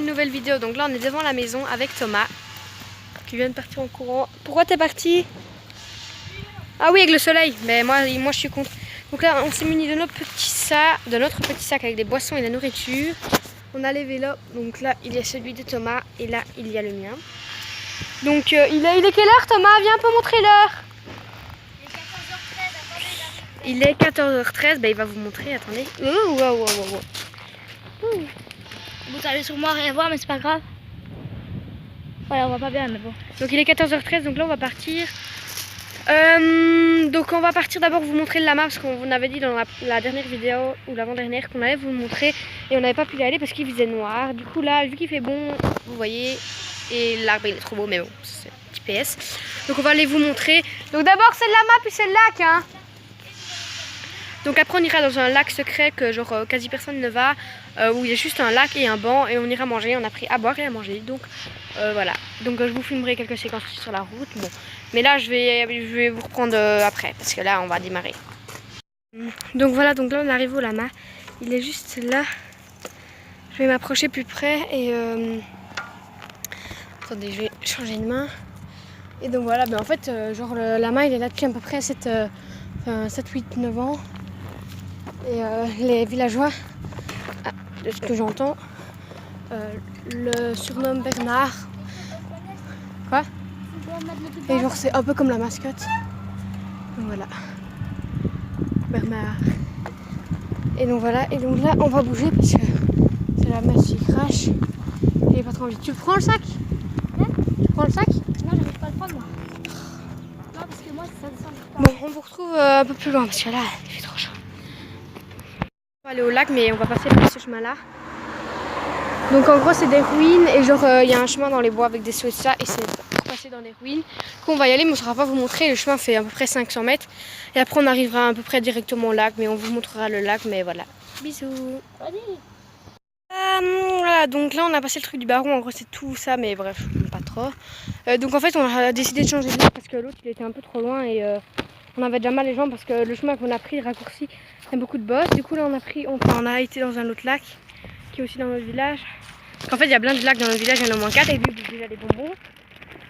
une nouvelle vidéo. Donc là on est devant la maison avec Thomas qui vient de partir en courant. Pourquoi t'es parti? Ah oui, avec le soleil, mais moi je suis contre. Donc là on s'est muni de notre petit sac avec des boissons et de la nourriture. On a les vélos, donc là il y a celui de Thomas et là il y a le mien. Donc il est quelle heure Thomas? Viens un peu montrer l'heure. Il est 14h13, bah, il va vous montrer, attendez. Vous allez sûrement rien voir mais c'est pas grave. Voilà, on voit pas bien mais bon. Donc il est 14h13, donc là on va partir. Donc on va partir d'abord vous montrer le lama parce qu'on vous avait dit dans la dernière vidéo ou l'avant-dernière qu'on allait vous le montrer et on n'avait pas pu y aller parce qu'il faisait noir. Du coup là, vu qu'il fait bon, vous voyez, et l'arbre il est trop beau mais bon, c'est un petit PS. Donc on va aller vous montrer. Donc d'abord c'est le lama puis c'est le lac hein. Donc après on ira dans un lac secret que genre quasi personne ne va, où il y a juste un lac et un banc et on ira manger, on a pris à boire et à manger. Donc voilà, donc je vous filmerai quelques séquences sur la route. Bon. Mais là je vais vous reprendre après parce que là on va démarrer. Donc voilà, donc là on arrive au lama, il est juste là. Je vais m'approcher plus près et attendez, je vais changer de main. Et donc voilà, ben en fait genre le lama il est là depuis à peu près 7, 8, 9 ans. Et les villageois, de ce que j'entends, le surnomment Bernard. Quoi? Et genre c'est un peu comme la mascotte. Donc voilà. Bernard. Et donc voilà, et donc là on va bouger parce que c'est la messe qui crache. J'ai pas trop envie. Tu prends le sac? Hein? Tu prends le sac? Non, j'arrive pas à le prendre moi. Non, parce que moi ça descend pas. Bon, on vous retrouve un peu plus loin parce que là il fait trop chaud. On va aller au lac mais on va passer par ce chemin là. Donc en gros c'est des ruines et genre il y a un chemin dans les bois avec des sauts et tout ça et c'est pour passer dans des ruines. Du coup on va y aller mais on ne saura pas vous montrer, le chemin fait à peu près 500 mètres et après on arrivera à peu près directement au lac mais on vous montrera le lac mais voilà. Bisous. Voilà, donc là on a passé le truc du baron, en gros c'est tout ça mais bref pas trop. Donc en fait on a décidé de changer de lac parce que l'autre il était un peu trop loin et on avait déjà mal les jambes parce que le chemin qu'on a pris, le raccourci, il y a beaucoup de bosses. Du coup là on a été dans un autre lac qui est aussi dans notre village. En fait il y a plein de lacs dans notre village, il y en a au moins 4 et lui il y a déjà des bonbons,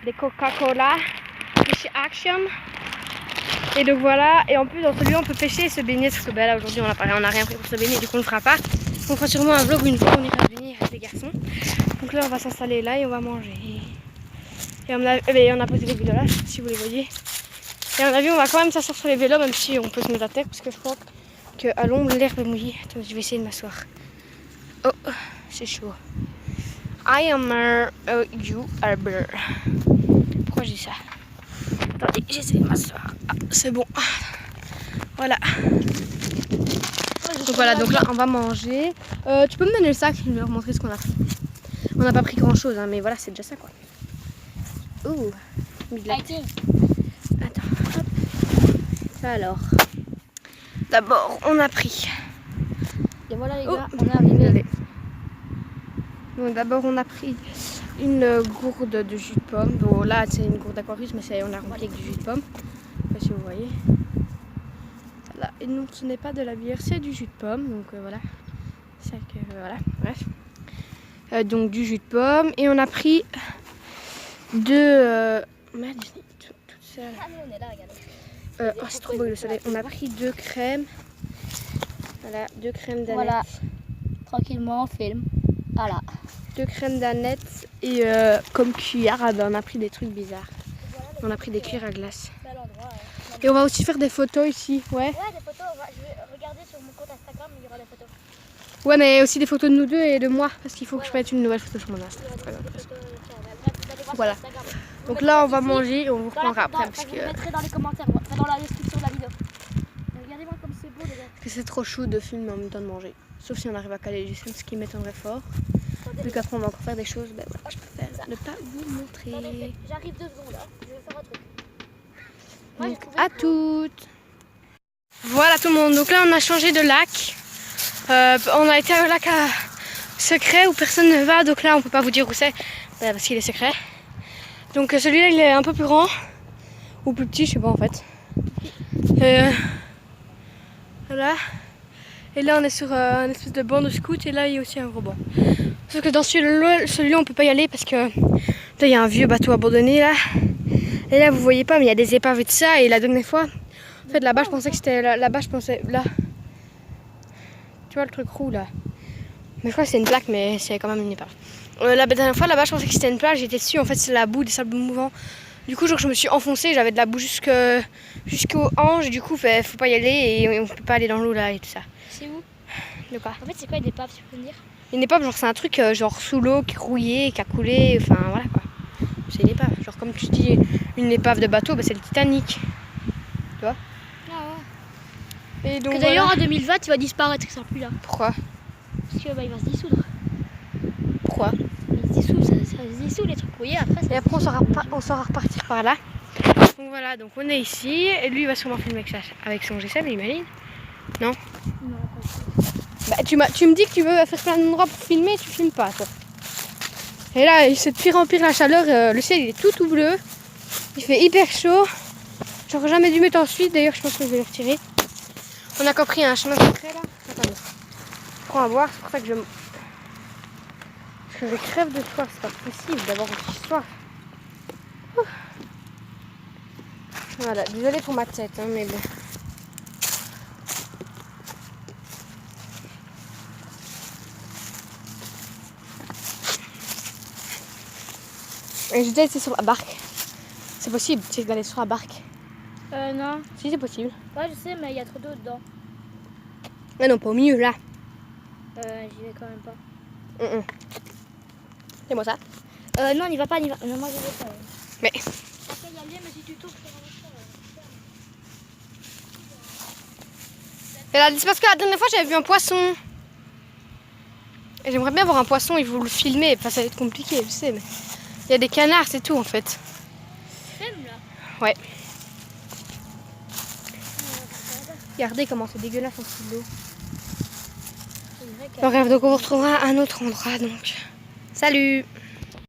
des Coca-Cola, des chez Action. Et donc voilà, et en plus dans celui-là on peut pêcher et se baigner parce que ben, là aujourd'hui on a rien pris pour se baigner, du coup on ne le fera pas. On fera sûrement un vlog où une fois on ira se baigner avec les garçons. Donc là on va s'installer là et on va manger. Et on a posé les vélos là, si vous les voyez. Et à mon avis on va quand même s'asseoir sur les vélos même si on peut se mettre la tête parce que je crois qu'à l'ombre l'herbe est mouillée. Attends, je vais essayer de m'asseoir. Oh, c'est chaud. I am you are bear. Pourquoi je dis ça? Attendez, j'essaie de m'asseoir. Ah, c'est bon. Voilà. Donc voilà, donc là on va manger. Tu peux me donner le sac? Je vais leur montrer ce qu'on a pris. On n'a pas pris grand chose, hein, mais voilà, c'est déjà ça quoi. Ouh, attends, hop. Alors, d'abord on a pris. Et voilà les Oh, gars, on est arrivé. Donc d'abord on a pris une gourde de jus de pomme. Bon là c'est une gourde d'aquarius mais on a rempli avec du jus de pomme. Je sais pas si vous voyez. Voilà. Et non ce n'est pas de la bière, c'est du jus de pomme. Donc voilà. Voilà, bref. Donc du jus de pomme. Et on a pris deux... merde, toute seule. Ah nous on est là, regardez. Oh, c'est trop beau le soleil. On a pris 2 crèmes. Voilà, 2 crèmes d'Annette. Voilà, tranquillement on filme. Voilà. 2 crèmes d'Annette et comme cuillère, on a pris des trucs bizarres. On a pris des cuillères à glace. Et on va aussi faire des photos ici, ouais. Ouais, des photos, je vais regarder sur mon compte Instagram, il y aura des photos. Ouais, mais aussi des photos de nous deux et de moi, parce qu'il faut que je mette une nouvelle photo sur mon Insta. Voilà. Donc là, on va manger et on vous reprendra après. Parce que je vous mettrai dans les commentaires, enfin dans la description de la vidéo. Regardez-moi comme c'est beau les gars. Parce que c'est trop chaud de filmer en même temps de manger. Sauf si on arrive à caler les scènes, ce qui m'étonnerait fort. Vu qu'après on va encore faire des choses, ben voilà, je préfère ne pas vous montrer. J'arrive 2 secondes là, je vais faire un truc. Donc à toutes. Voilà tout le monde, donc là on a changé de lac. On a été à un lac secret où personne ne va, donc là on peut pas vous dire où c'est parce qu'il est secret. Donc celui-là il est un peu plus grand ou plus petit, je sais pas en fait. Voilà. Et là on est sur un espèce de banc de scout et là il y a aussi un gros banc. Sauf que dans celui-là, on peut pas y aller parce que là, il y a un vieux bateau abandonné là. Et là, vous voyez pas, mais il y a des épaves et tout ça. Et la dernière fois, en fait, là-bas, je pensais que c'était là-bas, je pensais là. Tu vois le truc roux là. Mais je crois que c'est une plaque, mais c'est quand même une épave. La dernière fois, là-bas, je pensais que c'était une plage. J'étais dessus. En fait, c'est la boue, des sables mouvants. Du coup, genre, je me suis enfoncée. J'avais de la boue jusqu'aux hanches. Et du coup, faut pas y aller et on peut pas aller dans l'eau là et tout ça. C'est où? De quoi? En fait, c'est quoi une épave, tu peux me dire? Une épave, genre, c'est un truc genre sous l'eau qui est rouillé, qui a coulé. Enfin, voilà quoi. C'est une épave. Genre, comme tu dis, une épave de bateau, bah, c'est le Titanic. Tu vois? Ah ouais. Et donc, Que d'ailleurs, voilà. en 2020, il va disparaître, il sera plus là. Pourquoi? Parce que bah, il va se dissoudre. Pourquoi? Il se dissout, ça se dissout les trucs rouillés après. Et après, on saura repartir par là. Donc voilà, donc on est ici. Et lui, il va sûrement filmer avec son G7, j'imagine. Non? Non, pas Bah, tu me dis que tu veux faire plein d'endroits pour filmer, tu filmes pas, toi. Et là, c'est de pire en pire la chaleur. Le ciel, il est tout bleu. Il fait hyper chaud. J'aurais jamais dû mettre ensuite. D'ailleurs, je pense que je vais le retirer. On a compris un chemin secret là. Attendez. Je prends à boire, c'est pour ça que je crève de soif. C'est pas possible d'avoir aussi soif. Ouh. Voilà, désolée pour ma tête, hein, mais bon. Et j'ai déjà été sur la barque. C'est possible, tu sais, d'aller sur la barque. Non. Si, c'est possible. Ouais, je sais, mais il y a trop d'eau dedans. Mais non, pas au milieu, là. J'y vais quand même pas. C'est moi ça. Non, n'y va pas, n'y va. Non, moi j'y vais pas. Mais. Après, y aller, mais si tu tournes, C'est parce que la dernière fois, j'avais vu un poisson. Et j'aimerais bien voir un poisson, il faut le filmer. Enfin, ça va être compliqué, je sais, mais. Il y a des canards, c'est tout en fait. Même là. Ouais. Regardez comment c'est dégueulasse en dessous de l'eau. C'est vrai Bref, donc on vous retrouvera à un autre endroit donc. Salut!